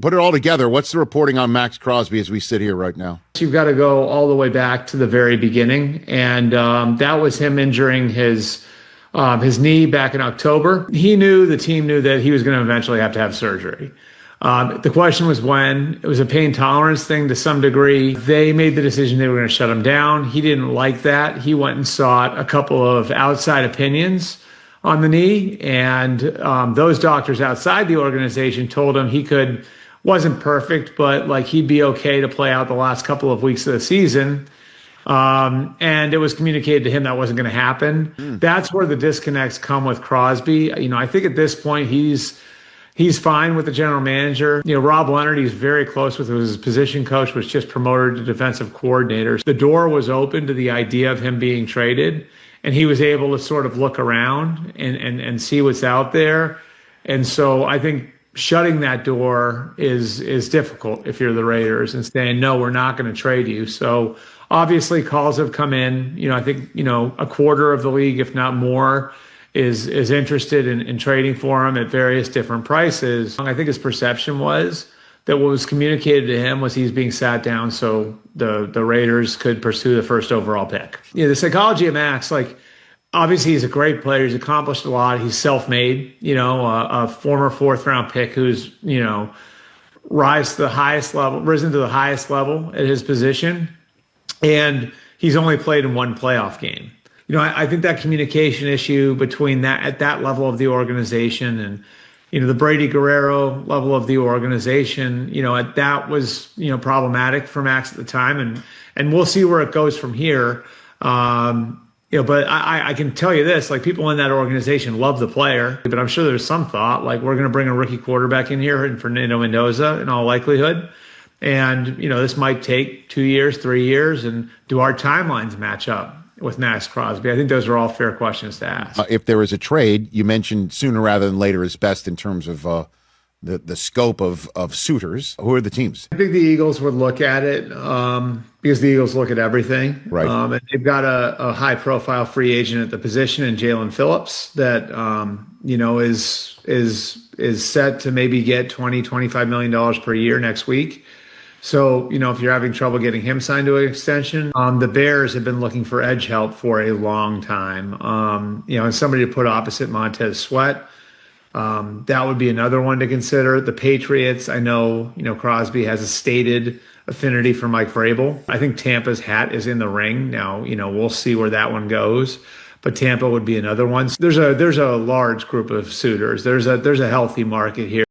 Put it all together. What's the reporting on Maxx Crosby as we sit here right now? You've got to go all the way back to the very beginning. And that was him injuring his knee back in October. The team knew that he was going to eventually have to have surgery. The question was when. It was a pain tolerance thing to some degree. They made the decision they were going to shut him down. He didn't like that. He went and sought a couple of outside opinions on the knee. And those doctors outside the organization told him wasn't perfect, but like he'd be okay to play out the last couple of weeks of the season. And it was communicated to him that wasn't going to happen. That's where the disconnects come with Crosby. I think at this point he's fine with the general manager. Rob Leonard, he's very close with his position coach, was just promoted to defensive coordinator. The door was open to the idea of him being traded, and he was able to sort of look around and see what's out there. And so I think shutting that door is difficult if you're the Raiders and saying, no, we're not going to trade you. So obviously calls have come in. I think, a quarter of the league, if not more, is interested in trading for him at various different prices. I think his perception was that what was communicated to him was he's being sat down so the Raiders could pursue the first overall pick. The psychology of Max, obviously he's a great player. He's accomplished a lot. He's self-made, a former fourth-round pick who's, risen to the highest level at his position. And he's only played in one playoff game. I think that communication issue between at that level of the organization and, the Brady Guerrero level of the organization, that was, problematic for Max at the time. And we'll see where it goes from here. But I can tell you this, people in that organization love the player, but I'm sure there's some thought, we're going to bring a rookie quarterback in here and Fernando Mendoza in all likelihood. And, this might take 2 years, 3 years. And do our timelines match up with Maxx Crosby? I think those are all fair questions to ask. If there is a trade, you mentioned sooner rather than later is best in terms of the scope of suitors. Who are the teams? I think the Eagles would look at it because the Eagles look at everything. Right. And they've got a high-profile free agent at the position in Jalen Phillips that, is set to maybe get $20-25 million per year next week. So, if you're having trouble getting him signed to an extension, the Bears have been looking for edge help for a long time. And somebody to put opposite Montez Sweat. That would be another one to consider. The Patriots, I know, Crosby has a stated affinity for Mike Vrabel. I think Tampa's hat is in the ring. Now, we'll see where that one goes. But Tampa would be another one. There's a large group of suitors. There's a healthy market here.